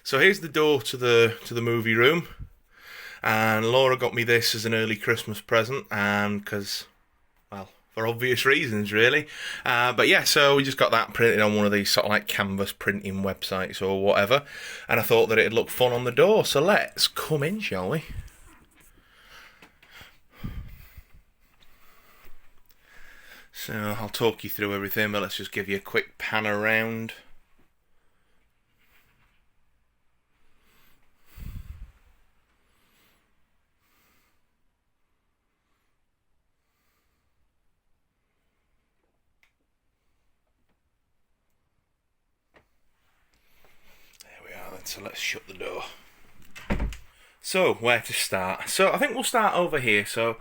So here's the door to the movie room, and Laura got me this as an early Christmas present, and because, well, for obvious reasons, really. But yeah, so we just got that printed on one of these sort of like canvas printing websites or whatever, and I thought that it'd look fun on the door. So let's come in, shall we? So I'll talk you through everything, but let's just give you a quick pan around. So let's shut the door. So, where to start? So, I think we'll start over here. So,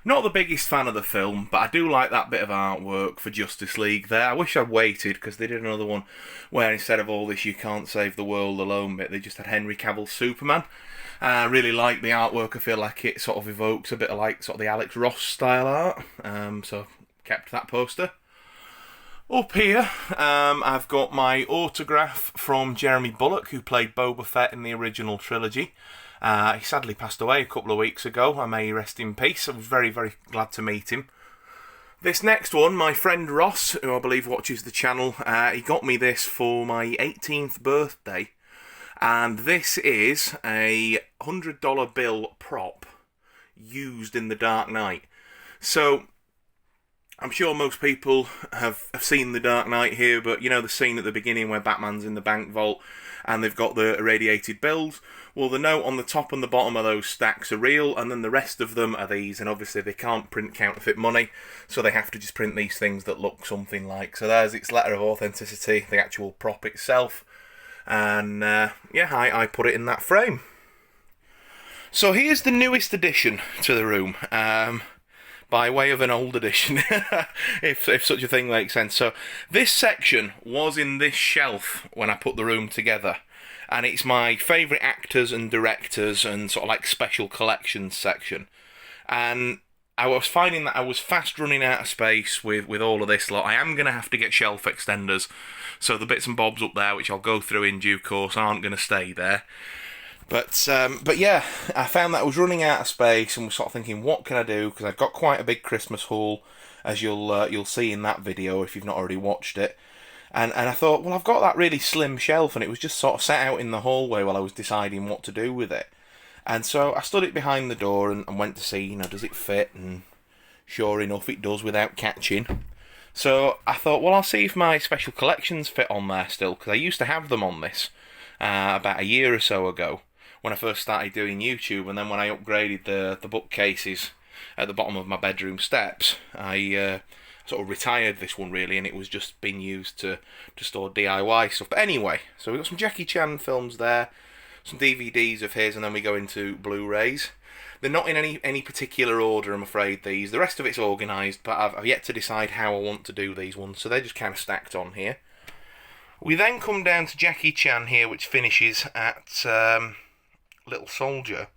not the biggest fan of the film, but I do like that bit of artwork for Justice League there. I wish I'd waited, because they did another one where instead of all this "you can't save the world alone" bit, they just had Henry Cavill's Superman. I really like the artwork. I feel like it sort of evokes a bit of like sort of the Alex Ross style art. So, kept that poster. Up here, I've got my autograph from Jeremy Bulloch, who played Boba Fett in the original trilogy. He sadly passed away a couple of weeks ago. I may rest in peace. I was very, very glad to meet him. This next one, my friend Ross, who I believe watches the channel, he got me this for my 18th birthday. And this is a $100 bill prop used in The Dark Knight. So, I'm sure most people have seen The Dark Knight here, but you know the scene at the beginning where Batman's in the bank vault and they've got the irradiated bills? Well, the note on the top and the bottom of those stacks are real, and then the rest of them are these, and obviously they can't print counterfeit money, so they have to just print these things that look something like. So there's its letter of authenticity, the actual prop itself, and yeah, I put it in that frame. So here's the newest addition to the room. By way of an old edition, if such a thing makes sense. So this section was in this shelf when I put the room together, and it's my favourite actors and directors and sort of like special collections section. And I was finding that I was fast running out of space with all of this lot. I am going to have to get shelf extenders, so the bits and bobs up there, which I'll go through in due course, aren't going to stay there. But yeah, I found that I was running out of space and was sort of thinking, what can I do? Because I've got quite a big Christmas haul, as you'll see in that video if you've not already watched it. And I thought, well, I've got that really slim shelf, and it was just sort of sat out in the hallway while I was deciding what to do with it. And so I stood it behind the door and went to see, you know, does it fit? And sure enough, it does without catching. So I thought, well, I'll see if my special collections fit on there still, because I used to have them on this about a year or so ago, when I first started doing YouTube, and then when I upgraded the bookcases at the bottom of my bedroom steps, I sort of retired this one really, and it was just being used to store DIY stuff. But anyway, so we've got some Jackie Chan films there, some DVDs of his, and then we go into Blu-rays. They're not in any particular order, I'm afraid, these. The rest of it's organised, but I've yet to decide how I want to do these ones, so they're just kind of stacked on here. We then come down to Jackie Chan here, which finishes at Little Soldier.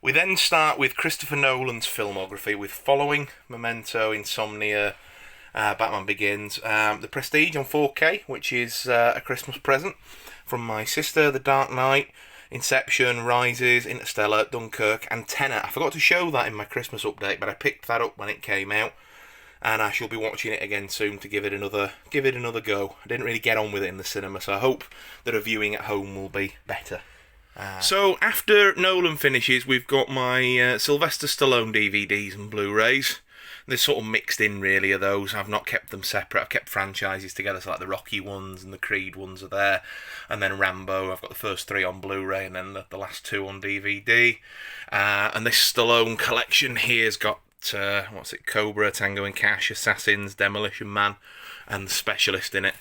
We then start with Christopher Nolan's filmography, with Following, Memento, Insomnia, Batman Begins, The Prestige on 4K, which is a Christmas present from my sister, The Dark Knight, Inception, Rises, Interstellar, Dunkirk, and Tenet. I forgot to show that in my Christmas update, but I picked that up when it came out, and I shall be watching it again soon to give it another go. I didn't really get on with it in the cinema, so I hope that a viewing at home will be better. So after Nolan finishes, we've got my Sylvester Stallone DVDs and Blu-rays. They're sort of mixed in, really, of those. I've not kept them separate. I've kept franchises together, so like the Rocky ones and the Creed ones are there. And then Rambo, I've got the first 3 on Blu-ray and then the last 2 on DVD. And this Stallone collection here's got, Cobra, Tango and Cash, Assassins, Demolition Man, and The Specialist in it.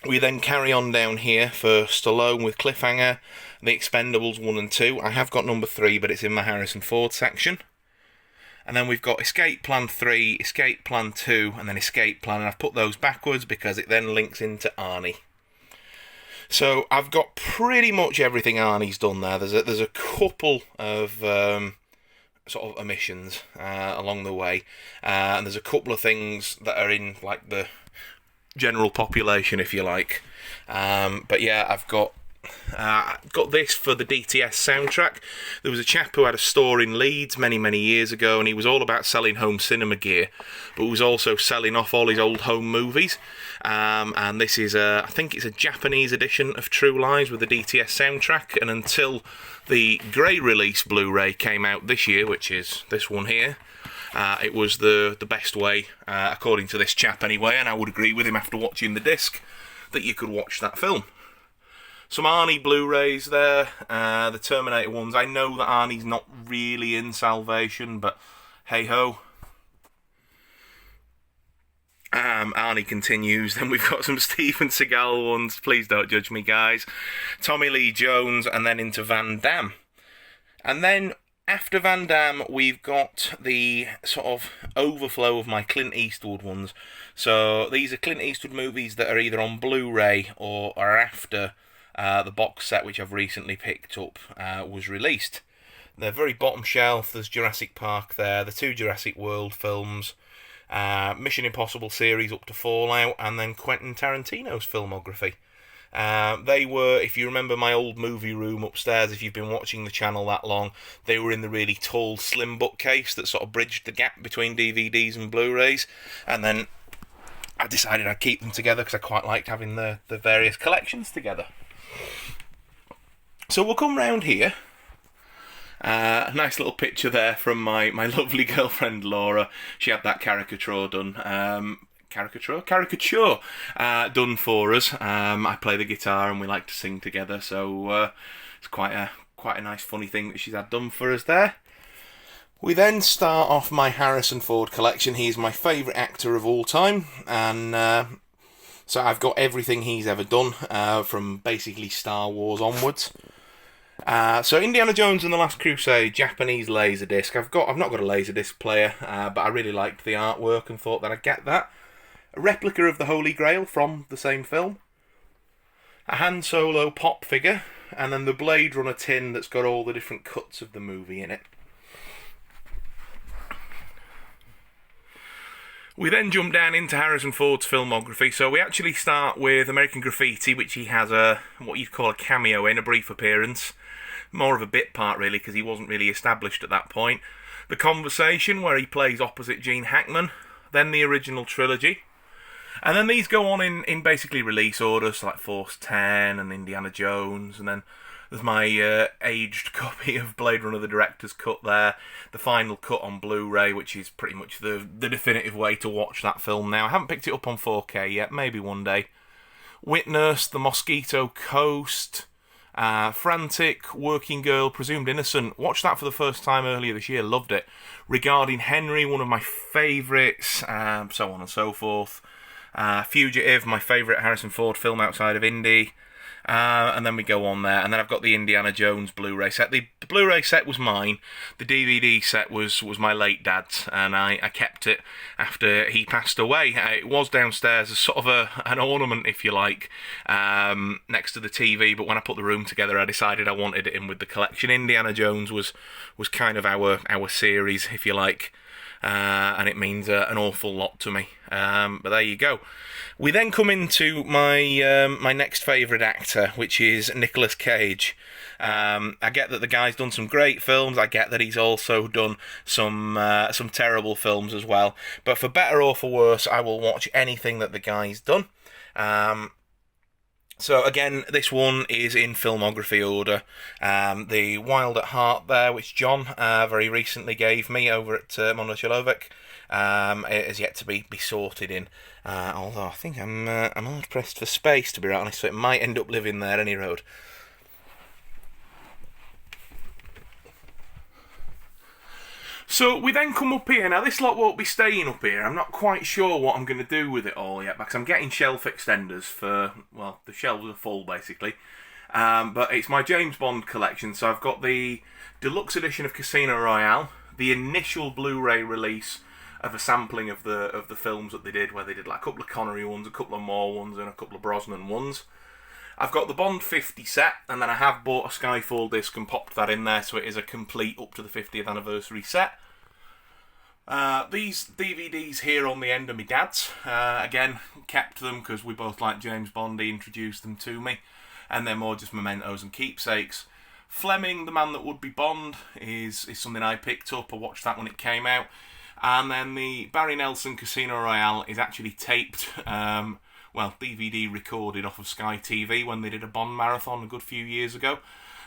We then carry on down here for Stallone with Cliffhanger, The Expendables 1 and 2. I have got number 3, but it's in my Harrison Ford section. And then we've got Escape Plan 3, Escape Plan 2, and then Escape Plan. And I've put those backwards because it then links into Arnie. So I've got pretty much everything Arnie's done there. There's a couple of sort of omissions along the way. And there's a couple of things that are in like the general population, if you like. But yeah, I've got this for the DTS soundtrack. There was a chap who had a store in Leeds many years ago, and he was all about selling home cinema gear, but was also selling off all his old home movies. And this is I think it's a Japanese edition of True Lies with the DTS soundtrack. And until the grey release Blu-ray came out this year, which is this one here, it was the best way, according to this chap anyway, and I would agree with him after watching the disc, that you could watch that film. Some Arnie Blu-rays there, the Terminator ones. I know that Arnie's not really in Salvation, but hey-ho. Arnie continues. Then we've got some Steven Seagal ones. Please don't judge me, guys. Tommy Lee Jones, and then into Van Damme. And then after Van Damme, we've got the sort of overflow of my Clint Eastwood ones. So these are Clint Eastwood movies that are either on Blu-ray or are after the box set, which I've recently picked up, was released. They're very bottom shelf. There's Jurassic Park there, the 2 Jurassic World films, Mission Impossible series up to Fallout, and then Quentin Tarantino's filmography. They were, if you remember my old movie room upstairs, if you've been watching the channel that long, they were in the really tall, slim bookcase that sort of bridged the gap between DVDs and Blu-rays, and then I decided I'd keep them together because I quite liked having the various collections together. So we'll come round here. A nice little picture there from my lovely girlfriend Laura. She had that caricature done. Caricature done for us. I play the guitar and we like to sing together, so it's quite a nice funny thing that she's had done for us there. We then start off my Harrison Ford collection. He's my favourite actor of all time, and so I've got everything he's ever done, from basically Star Wars onwards. So Indiana Jones and the Last Crusade, Japanese Laserdisc. I've not got a Laserdisc player, but I really liked the artwork and thought that I'd get that. A replica of the Holy Grail from the same film. A Han Solo pop figure, and then the Blade Runner tin that's got all the different cuts of the movie in it. We then jump down into Harrison Ford's filmography. So we actually start with American Graffiti, which he has what you'd call a cameo in, a brief appearance. More of a bit part, really, because he wasn't really established at that point. The Conversation, where he plays opposite Gene Hackman. Then the original trilogy. And then these go on in basically release order, so like Force 10 and Indiana Jones, and then there's my aged copy of Blade Runner, the director's cut there, the final cut on Blu-ray, which is pretty much the definitive way to watch that film now. I haven't picked it up on 4K yet, maybe one day. Witness, The Mosquito Coast, Frantic, Working Girl, Presumed Innocent. Watched that for the first time earlier this year, loved it. Regarding Henry, one of my favourites, so on and so forth. Fugitive, my favourite Harrison Ford film outside of Indy. And then we go on there, and then I've got the Indiana Jones Blu-ray set. The Blu-ray set was mine. The DVD set was my late dad's, and I kept it after he passed away. It was downstairs as sort of an ornament, if you like, next to the TV. But when I put the room together, I decided I wanted it in with the collection. Indiana Jones was kind of our series, if you like. And it means an awful lot to me. But there you go. We then come into my next favourite actor, which is Nicolas Cage. I get that the guy's done some great films. I get that he's also done some terrible films as well. But for better or for worse, I will watch anything that the guy's done. So again, this one is in filmography order. The Wild at Heart there, which John very recently gave me over at Monocholovic, it has yet to be sorted in. Although I think I'm hard pressed for space, to be right honest, so it might end up living there any road. So we then come up here. Now this lot won't be staying up here. I'm not quite sure what I'm going to do with it all yet, because I'm getting shelf extenders for, well, the shelves are full basically. But it's my James Bond collection, so I've got the deluxe edition of Casino Royale, the initial Blu-ray release of a sampling of the films that they did, where they did like a couple of Connery ones, a couple of Moore ones, and a couple of Brosnan ones. I've got the Bond 50 set, and then I have bought a Skyfall disc and popped that in there, so it is a complete up to the 50th anniversary set. These DVDs here on the end of my dad's. Again, kept them because we both like James Bond. He introduced them to me. And they're more just mementos and keepsakes. Fleming, The Man That Would Be Bond, is something I picked up. I watched that when it came out. And then the Barry Nelson Casino Royale is actually taped, DVD recorded off of Sky TV when they did a Bond marathon a good few years ago.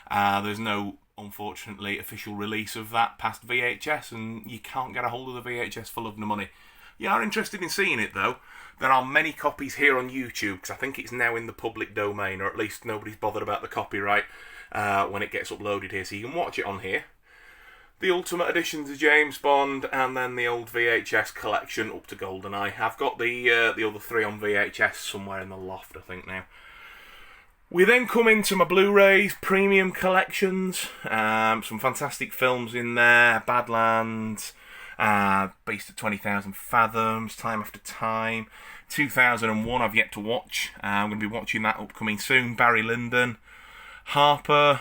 There's no, unfortunately, official release of that past VHS, and you can't get a hold of the VHS for love nor money. You are interested in seeing it, though. There are many copies here on YouTube, because I think it's now in the public domain, or at least nobody's bothered about the copyright when it gets uploaded here, so you can watch it on here. The Ultimate Editions of James Bond, and then the old VHS collection up to GoldenEye. I've got the other three on VHS somewhere in the loft, I think, now. We then come into my Blu-rays, premium collections, some fantastic films in there, Badlands, Beast at 20,000 Fathoms, Time After Time, 2001 I've yet to watch. I'm going to be watching that upcoming soon. Barry Lyndon, Harper,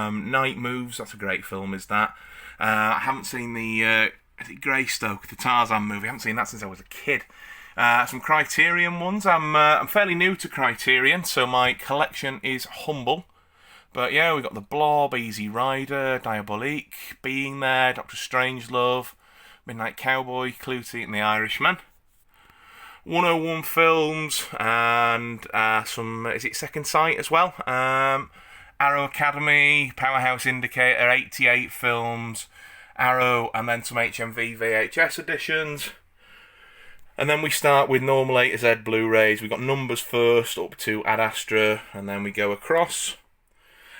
Night Moves, that's a great film, is that. I haven't seen the, is it Greystoke, the Tarzan movie? I haven't seen that since I was a kid. Some Criterion ones. I'm fairly new to Criterion, so my collection is humble. But yeah, we've got The Blob, Easy Rider, Diabolique, Being There, Doctor Strangelove, Midnight Cowboy, Clutie and The Irishman. 101 films, and some, is it Second Sight as well? Arrow Academy, Powerhouse Indicator, 88 films, Arrow, and then some HMV VHS editions. And then we start with normal A to Z Blu-rays. We've got Numbers first, up to Ad Astra, and then we go across.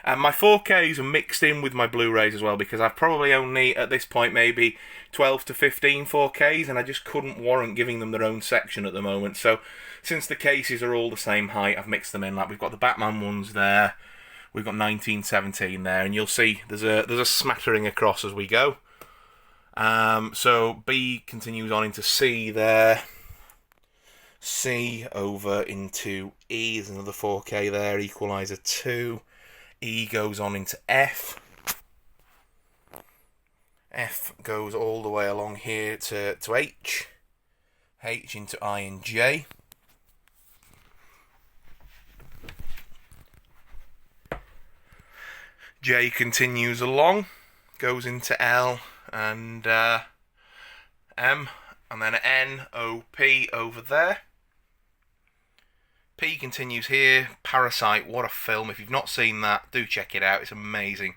And my 4Ks are mixed in with my Blu-rays as well, because I've probably only, at this point, maybe 12 to 15 4Ks, and I just couldn't warrant giving them their own section at the moment. So, since the cases are all the same height, I've mixed them in. Like, we've got the Batman ones there, we've got 1917 there, and you'll see there's a smattering across as we go. So B continues on into C there. C over into E, there's another 4K there, Equalizer 2. E goes on into F. F goes all the way along here to H. H into I and J. J continues along, goes into L and M, and then N, O, P over there. P continues here. Parasite, what a film. If you've not seen that, do check it out. It's amazing.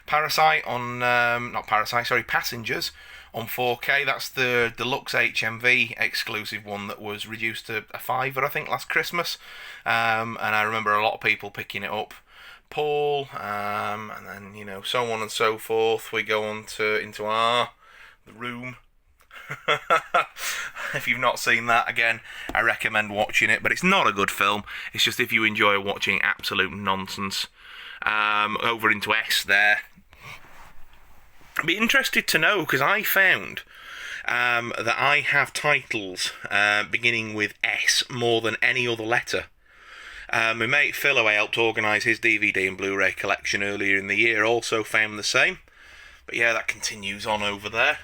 Parasite on, Passengers on 4K. That's the deluxe HMV exclusive one that was reduced to a $5, I think, last Christmas. And I remember a lot of people picking it up. Paul, and then, so on and so forth. We go on into R, The Room. If you've not seen that, again, I recommend watching it, but it's not a good film. It's just if you enjoy watching absolute nonsense. Over into S there. I'd be interested to know, because I found that I have titles beginning with S more than any other letter. My mate Phil, who I helped organise his DVD and Blu-ray collection earlier in the year, also found the same. But yeah, that continues on over there.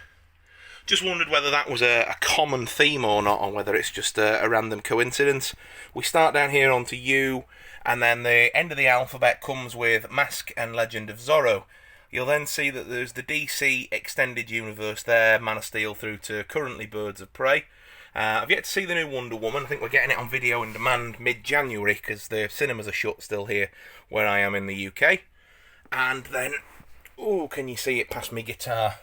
Just wondered whether that was a common theme or not, or whether it's just a random coincidence. We start down here onto U, and then the end of the alphabet comes with Mask and Legend of Zorro. You'll then see that there's the DC Extended Universe there, Man of Steel through to currently Birds of Prey. I've yet to see the new Wonder Woman. I think we're getting it on video on demand mid-January, because the cinemas are shut still here where I am in the UK. And then, can you see it past my guitar?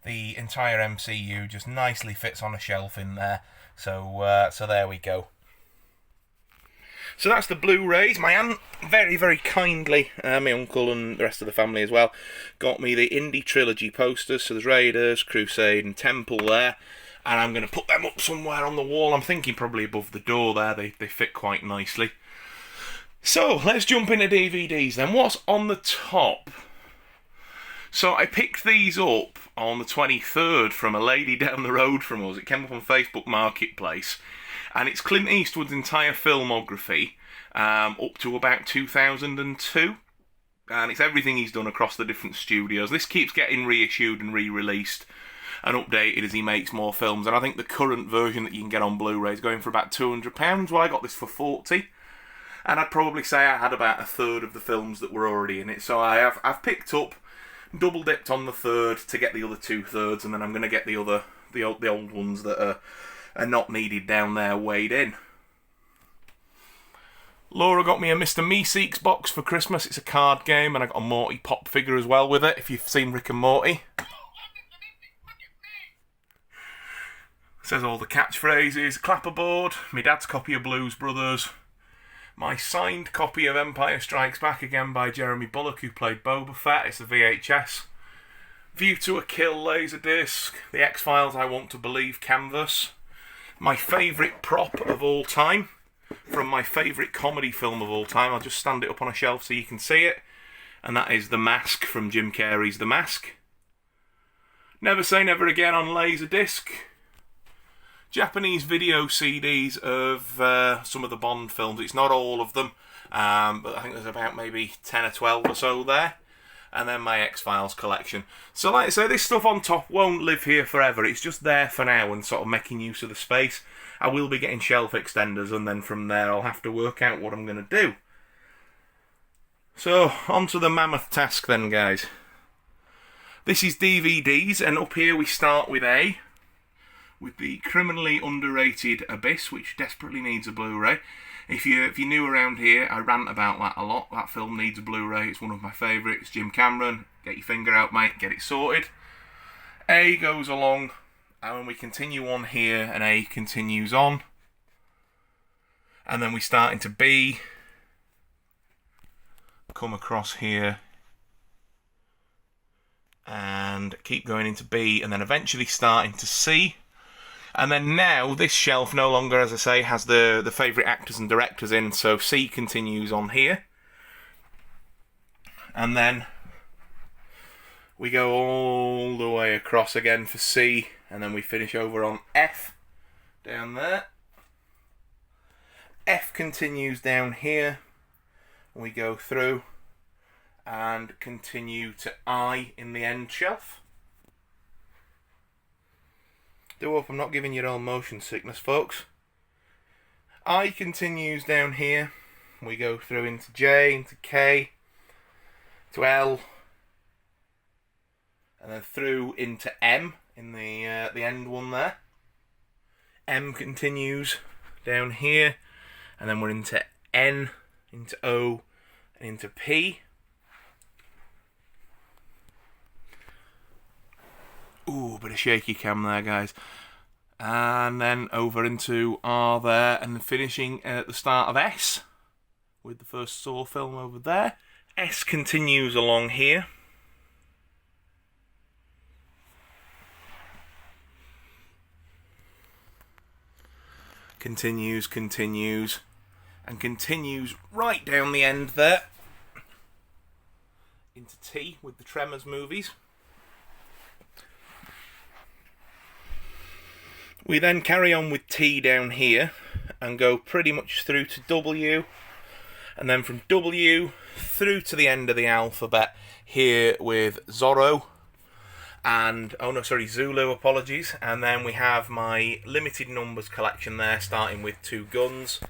The entire MCU just nicely fits on a shelf in there. So there we go. So that's the Blu-rays. My aunt very, very kindly, my uncle and the rest of the family as well, got me the Indie Trilogy posters. So there's Raiders, Crusade and Temple there. And I'm going to put them up somewhere on the wall. I'm thinking probably above the door there. They fit quite nicely. So, let's jump into DVDs then. What's on the top? So, I picked these up on the 23rd from a lady down the road from us. It came up on Facebook Marketplace. And it's Clint Eastwood's entire filmography up to about 2002. And it's everything he's done across the different studios. This keeps getting reissued and re-released. and updated as he makes more films. And I think the current version that you can get on Blu-ray is going for about £200. Well, I got this for 40, and I'd probably say I had about a third of the films that were already in it. So I've picked up, double dipped on the third to get the other 2/3, and then I'm going to get the old ones that are not needed down there weighed in. Laura got me a Mr. Meeseeks box for Christmas. It's a card game, and I got a Morty pop figure as well with it, if you've seen Rick and Morty. Says all the catchphrases. Clapperboard, my dad's copy of Blues Brothers, my signed copy of Empire Strikes Back, again by Jeremy Bulloch, who played Boba Fett. It's a VHS. View to a Kill Laserdisc, the X-Files I Want to Believe canvas, my favourite prop of all time, from my favourite comedy film of all time. I'll just stand it up on a shelf so you can see it. And that is The Mask from Jim Carrey's The Mask. Never Say Never Again on Laserdisc. Japanese video CDs of some of the Bond films. It's not all of them, but I think there's about maybe 10 or 12 or so there. And then my X-Files collection. So like I say, this stuff on top won't live here forever. It's just there for now and sort of making use of the space. I will be getting shelf extenders, and then from there I'll have to work out what I'm going to do. So, on to the mammoth task then, guys. This is DVDs, and up here we start with A, with the criminally underrated Abyss, which desperately needs a Blu-ray. If you're new around here, I rant about that a lot. That film needs a Blu-ray. It's one of my favourites. Jim Cameron, get your finger out, mate, get it sorted. A goes along, and when we continue on here, and A continues on, and then we start into B, come across here, and keep going into B, and then eventually start into C. And then now, this shelf no longer, as I say, has the favourite actors and directors in, so C continues on here. And then we go all the way across again for C, and then we finish over on F, down there. F continues down here, and we go through, and continue to I in the end shelf. Do hope I'm not giving you all motion sickness, folks. I continues down here. We go through into J, into K, to L, and then through into M in the end one there. M continues down here, and then we're into N, into O, and into P. Ooh, bit of shaky cam there, guys. And then over into R there, and finishing at the start of S, with the first Saw film over there. S continues along here. Continues, and continues right down the end there. Into T with the Tremors movies. We then carry on with T down here and go pretty much through to W, and then from W through to the end of the alphabet here with Zorro and, Zulu, apologies, and then we have my limited numbers collection there starting with Two Guns,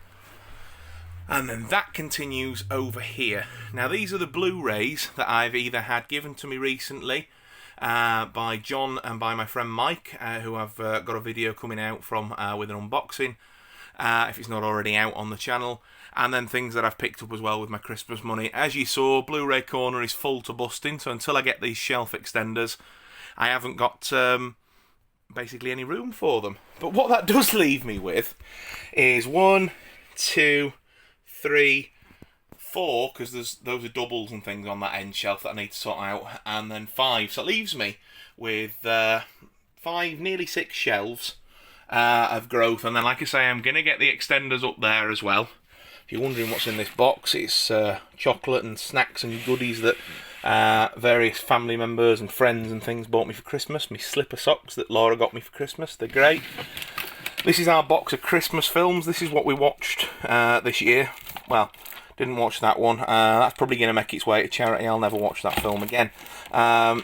and then that continues over here. Now these are the Blu-rays that I've either had given to me recently by John and by my friend Mike, who I've got a video coming out from with an unboxing, if it's not already out on the channel, and then things that I've picked up as well with my Christmas money. As you saw, Blu-ray Corner is full to busting, so until I get these shelf extenders, I haven't got basically any room for them. But what that does leave me with is 1, 2, 3, 4, because those are doubles and things on that end shelf that I need to sort out, and then 5. So it leaves me with 5, nearly 6 shelves of growth. And then, like I say, I'm going to get the extenders up there as well. If you're wondering what's in this box, it's chocolate and snacks and goodies that various family members and friends and things bought me for Christmas. My slipper socks that Laura got me for Christmas. They're great. This is our box of Christmas films. This is what we watched this year. Well, didn't watch that one. That's probably going to make its way to charity. I'll never watch that film again. But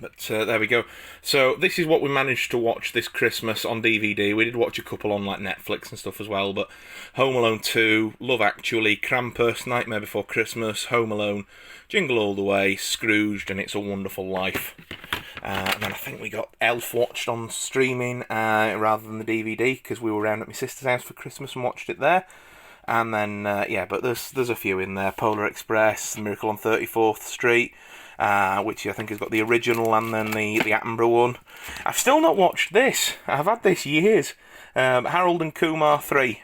But there we go. So this is what we managed to watch this Christmas on DVD. We did watch a couple on like Netflix and stuff as well, but Home Alone 2, Love Actually, Krampus, Nightmare Before Christmas, Home Alone, Jingle All the Way, Scrooged, and It's a Wonderful Life. And then I think we got Elf watched on streaming rather than the DVD, because we were round at my sister's house for Christmas and watched it there. And then, yeah, but there's a few in there. Polar Express, Miracle on 34th Street, which I think has got the original and then the Attenborough one. I've still not watched this. I've had this years. Harold and Kumar 3.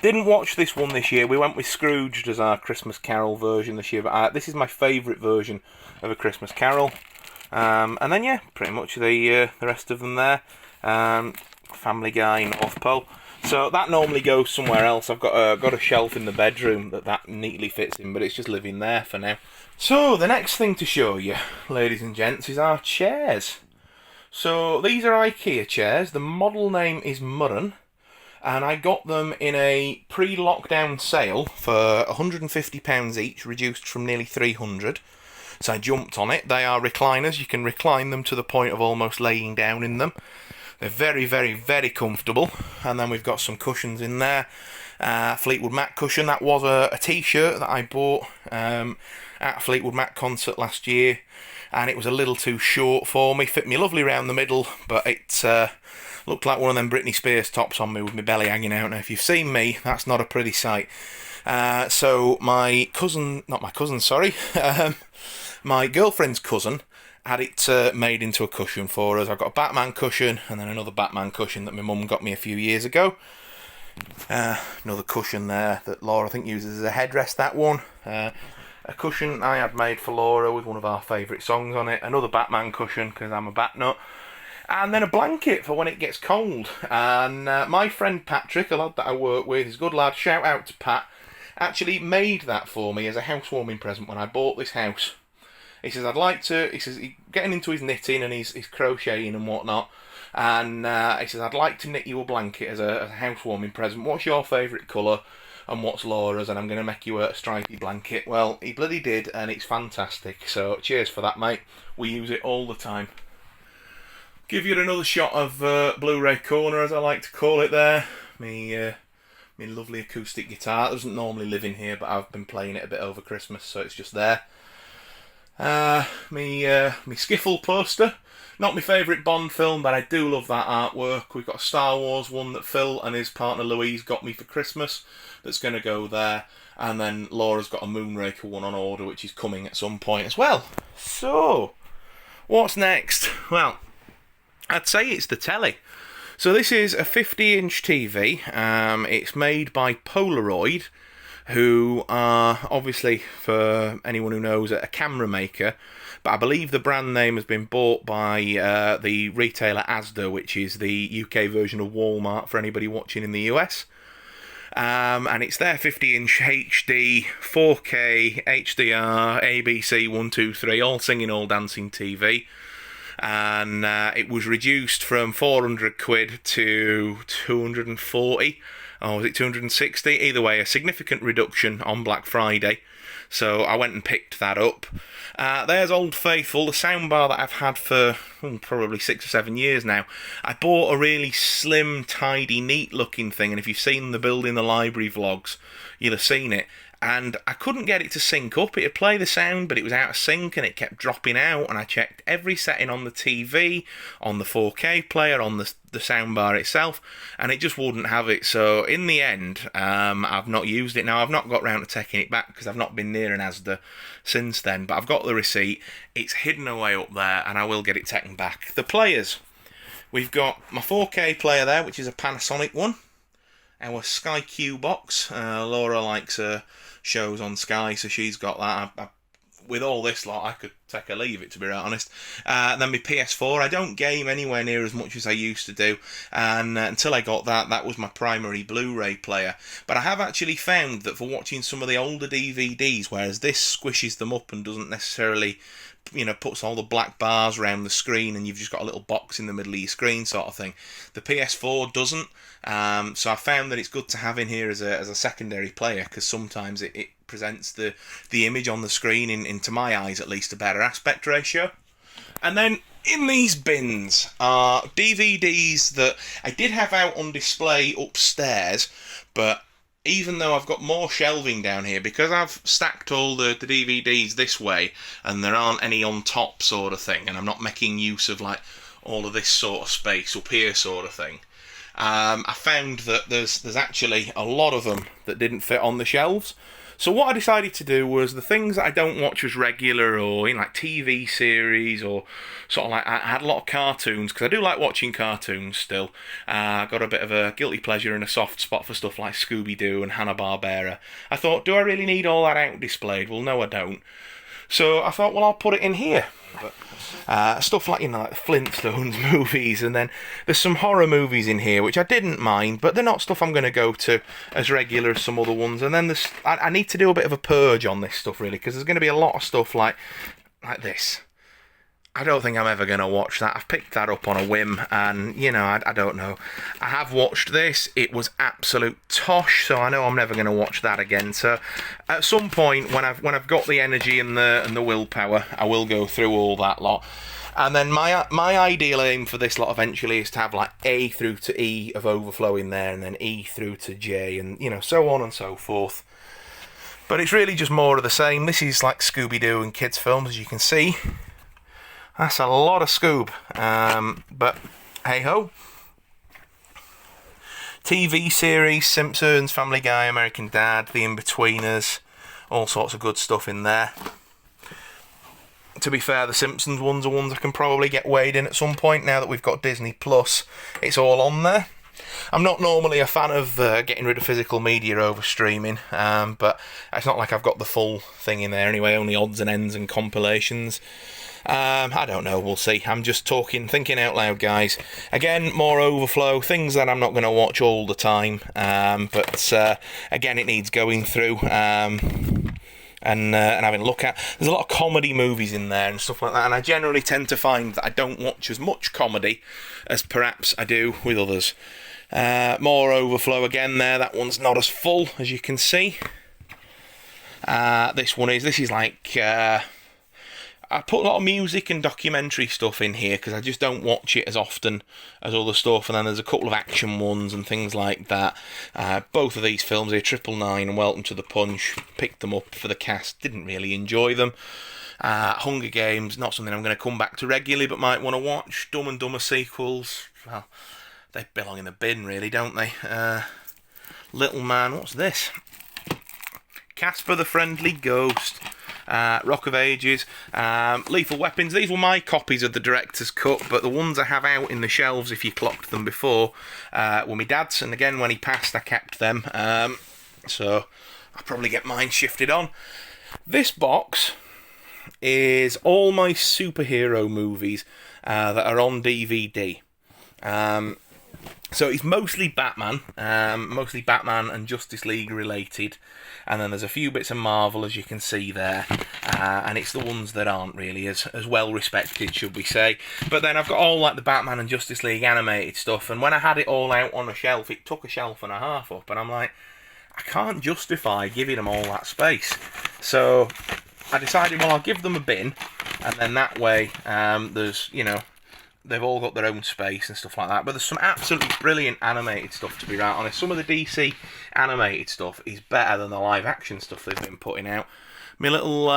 Didn't watch this one this year. We went with Scrooged as our Christmas Carol version this year. But this is my favourite version of A Christmas Carol. And then, yeah, pretty much the rest of them there. Family Guy, North Pole. So that normally goes somewhere else. I've got a shelf in the bedroom that neatly fits in, but it's just living there for now. So the next thing to show you, ladies and gents, is our chairs. So these are IKEA chairs. The model name is Murren, and I got them in a pre-lockdown sale for £150 each, reduced from nearly £300. So I jumped on it. They are recliners. You can recline them to the point of almost laying down in them. They're very, very, very comfortable. And then we've got some cushions in there. Fleetwood Mac cushion. That was a t-shirt that I bought at a Fleetwood Mac concert last year. And it was a little too short for me. Fit me lovely round the middle, but it looked like one of them Britney Spears tops on me with my belly hanging out. Now, if you've seen me, that's not a pretty sight. So my cousin, not my cousin, sorry, my girlfriend's cousin had it made into a cushion for us. I've got a Batman cushion and then another Batman cushion that my mum got me a few years ago. Another cushion there that Laura, I think, uses as a headrest, that one. A cushion I had made for Laura with one of our favourite songs on it. Another Batman cushion because I'm a bat nut. And then a blanket for when it gets cold. And my friend Patrick, a lad that I work with, he's a good lad, shout out to Pat, actually made that for me as a housewarming present when I bought this house. He says, I'd like to, he says, he's getting into his knitting and his crocheting and whatnot, and he says, I'd like to knit you a blanket as a housewarming present. What's your favourite colour and what's Laura's? And I'm going to make you a stripy blanket. Well, he bloody did, and it's fantastic. So cheers for that, mate. We use it all the time. Give you another shot of Blu-ray Corner, as I like to call it there. Me lovely acoustic guitar. It doesn't normally live in here, but I've been playing it a bit over Christmas, so it's just there. Me Skiffle poster. Not my favourite Bond film, but I do love that artwork. We've got a Star Wars one that Phil and his partner Louise got me for Christmas that's going to go there. And then Laura's got a Moonraker one on order, which is coming at some point as well. So, what's next? Well, I'd say it's the telly. So this is a 50-inch TV. It's made by Polaroid, who are, obviously, for anyone who knows, a camera maker. But I believe the brand name has been bought by the retailer Asda, which is the UK version of Walmart for anybody watching in the US. And it's their 50-inch HD, 4K, HDR, ABC 123, all singing, all dancing TV. And it was reduced from 400 quid to 240. Or was it 260? Either way, a significant reduction on Black Friday. So I went and picked that up. There's Old Faithful, the soundbar that I've had for probably 6 or 7 years now. I bought a really slim, tidy, neat looking thing, and if you've seen the Building the Library vlogs, you'll have seen it. And I couldn't get it to sync up. It'd play the sound, but it was out of sync and it kept dropping out. And I checked every setting on the TV, on the 4K player, on the soundbar itself, and it just wouldn't have it. So in the end, I've not used it. Now, I've not got round to taking it back because I've not been near an Asda since then. But I've got the receipt. It's hidden away up there, and I will get it taken back. The players. We've got my 4K player there, which is a Panasonic one. Our Sky Q box. Laura likes shows on Sky, so she's got that. With all this lot, I could take or leave it, to be right honest. Then my PS4. I don't game anywhere near as much as I used to do, and until I got that, that was my primary Blu-ray player. But I have actually found that for watching some of the older DVDs, whereas this squishes them up and doesn't necessarily, puts all the black bars around the screen and you've just got a little box in the middle of your screen sort of thing. The PS4 doesn't, so I found that it's good to have in here as a secondary player, because sometimes it presents the image on the screen into my eyes, at least, a better aspect ratio. And then in these bins are DVDs that I did have out on display upstairs, but even though I've got more shelving down here, because I've stacked all the DVDs this way and there aren't any on top sort of thing, and I'm not making use of like all of this sort of space up here sort of thing, I found that there's actually a lot of them that didn't fit on the shelves. So what I decided to do was the things that I don't watch as regular, or like TV series, or sort of like I had a lot of cartoons, because I do like watching cartoons still. I got a bit of a guilty pleasure and a soft spot for stuff like Scooby-Doo and Hanna-Barbera. I thought, do I really need all that out displayed? Well, no, I don't. So I thought, well, I'll put it in here. Stuff like, like the Flintstones movies, and then there's some horror movies in here which I didn't mind, but they're not stuff I'm going to go to as regular as some other ones. And then I need to do a bit of a purge on this stuff, really, because there's going to be a lot of stuff like this. I don't think I'm ever going to watch that. I've picked that up on a whim, and, I don't know. I have watched this. It was absolute tosh, so I know I'm never going to watch that again. So at some point, when I've got the energy and the willpower, I will go through all that lot. And then my ideal aim for this lot eventually is to have like A through to E of overflow in there, and then E through to J, and, so on and so forth. But it's really just more of the same. This is like Scooby-Doo and kids' films, as you can see. That's a lot of Scoob, but hey-ho. TV series, Simpsons, Family Guy, American Dad, The In-Betweeners, all sorts of good stuff in there. To be fair, the Simpsons ones are ones I can probably get weighed in at some point, now that we've got Disney Plus. It's all on there. I'm not normally a fan of getting rid of physical media over streaming, but it's not like I've got the full thing in there anyway, only odds and ends and compilations. I don't know, we'll see. I'm just thinking out loud, guys. Again, more overflow, things that I'm not going to watch all the time, but again, it needs going through and having a look at. There's a lot of comedy movies in there and stuff like that, and I generally tend to find that I don't watch as much comedy as perhaps I do with others. More overflow again there. That one's not as full, as you can see. This is like... I put a lot of music and documentary stuff in here because I just don't watch it as often as other stuff, and then there's a couple of action ones and things like that. Both of these films here, 999 and Welcome to the Punch, picked them up for the cast, didn't really enjoy them. Hunger Games, not something I'm going to come back to regularly, but might want to watch. Dumb and Dumber sequels, well, they belong in the bin really, don't they? Little Man, what's this? Casper the Friendly Ghost. Rock of Ages, Lethal Weapons. These were my copies of the director's cut, but the ones I have out in the shelves, if you clocked them before, were my dad's, and again, when he passed, I kept them, so I'll probably get mine shifted on. This box is all my superhero movies that are on DVD. So it's mostly Batman and Justice League related, and then there's a few bits of Marvel, as you can see there, and it's the ones that aren't really as well respected, should we say. But then I've got all like the Batman and Justice League animated stuff, and when I had it all out on a shelf, it took a shelf and a half up, and I'm like, I can't justify giving them all that space. So I decided, well, I'll give them a bin, and then that way there's, they've all got their own space and stuff like that. But there's some absolutely brilliant animated stuff, to be right honest. Some of the DC animated stuff is better than the live action stuff they've been putting out. My little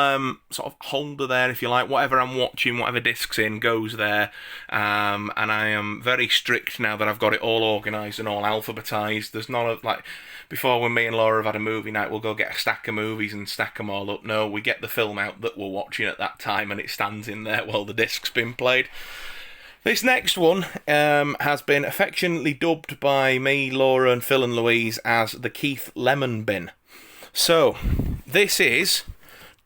sort of holder there, if you like, whatever I'm watching, whatever disc's in, goes there. And I am very strict now that I've got it all organised and all alphabetised. There's not like before, when me and Laura have had a movie night, we'll go get a stack of movies and stack them all up. No, we get the film out that we're watching at that time, and it stands in there while the disc's been played. This next one has been affectionately dubbed by me, Laura, and Phil and Louise as the Keith Lemon bin. So, this is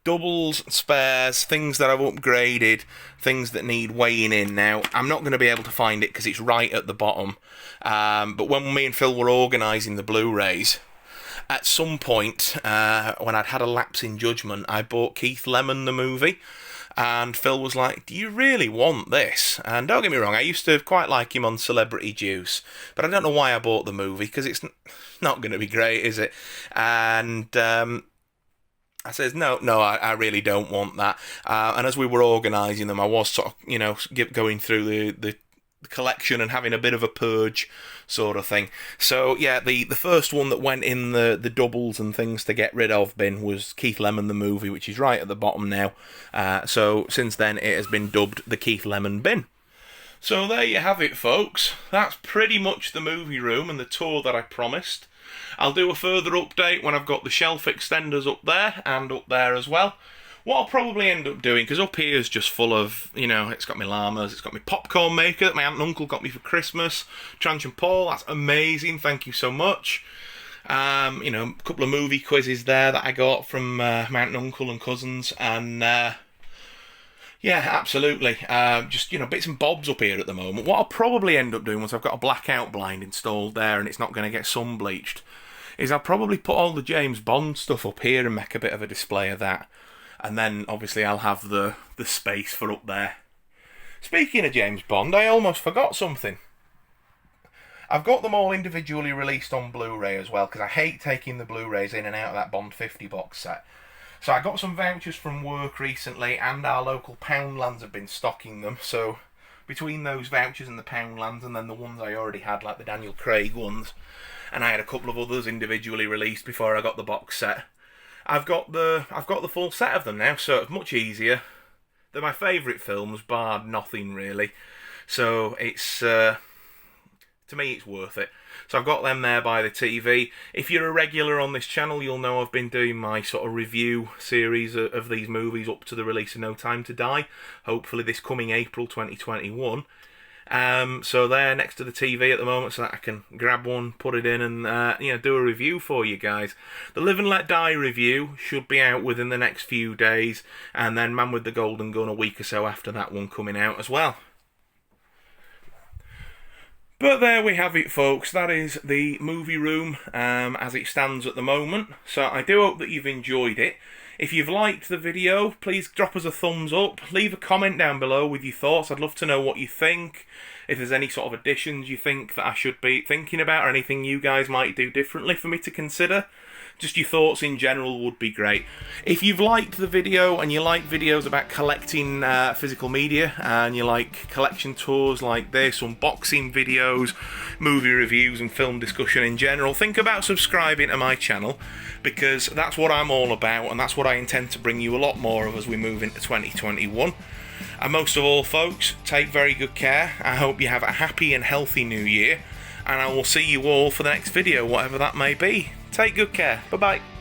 doubles, spares, things that I've upgraded, things that need weighing in. Now, I'm not going to be able to find it because it's right at the bottom. But when me and Phil were organising the Blu-rays, at some point, when I'd had a lapse in judgment, I bought Keith Lemon the movie. And Phil was like, do you really want this? And don't get me wrong, I used to quite like him on Celebrity Juice, but I don't know why I bought the movie, because it's not going to be great, is it? And I says, no, I really don't want that. And as we were organising them, I was sort of, going through the collection and having a bit of a purge sort of thing. So yeah, the first one that went in the doubles and things to get rid of bin was Keith Lemon the movie, which is right at the bottom now. So since then it has been dubbed the Keith Lemon bin. So there you have it, folks. That's pretty much the movie room and the tour that I promised. I'll do a further update when I've got the shelf extenders up there and up there as well. What I'll probably end up doing, because up here is just full of, it's got my llamas, it's got my popcorn maker that my aunt and uncle got me for Christmas. Tranch and Paul, that's amazing, thank you so much. A couple of movie quizzes there that I got from my aunt and uncle and cousins, and yeah, absolutely. Just, bits and bobs up here at the moment. What I'll probably end up doing once I've got a blackout blind installed there and it's not going to get sun bleached, is I'll probably put all the James Bond stuff up here and make a bit of a display of that. And then, obviously, I'll have the space for up there. Speaking of James Bond, I almost forgot something. I've got them all individually released on Blu-ray as well, because I hate taking the Blu-rays in and out of that Bond 50 box set. So I got some vouchers from work recently, and our local Poundlands have been stocking them. So between those vouchers and the Poundlands, and then the ones I already had, like the Daniel Craig ones, and I had a couple of others individually released before I got the box set, I've got the full set of them now, so it's much easier. They're my favourite films, bar nothing really. So it's to me it's worth it. So I've got them there by the TV. If you're a regular on this channel, you'll know I've been doing my sort of review series of these movies up to the release of No Time to Die. Hopefully this coming April 2021. So they're next to the TV at the moment, so that I can grab one, put it in, and do a review for you guys. The Live and Let Die review should be out within the next few days, and then Man with the Golden Gun a week or so after that one coming out as well. But there we have it, folks. That is the movie room as it stands at the moment. So I do hope that you've enjoyed it. If you've liked the video, please drop us a thumbs up. Leave a comment down below with your thoughts. I'd love to know what you think. If there's any sort of additions you think that I should be thinking about, or anything you guys might do differently for me to consider. Just your thoughts in general would be great. If you've liked the video and you like videos about collecting physical media, and you like collection tours like this, unboxing videos, movie reviews and film discussion in general, think about subscribing to my channel, because that's what I'm all about, and that's what I intend to bring you a lot more of as we move into 2021. And most of all, folks, take very good care. I hope you have a happy and healthy new year, and I will see you all for the next video, whatever that may be. Take good care. Bye-bye.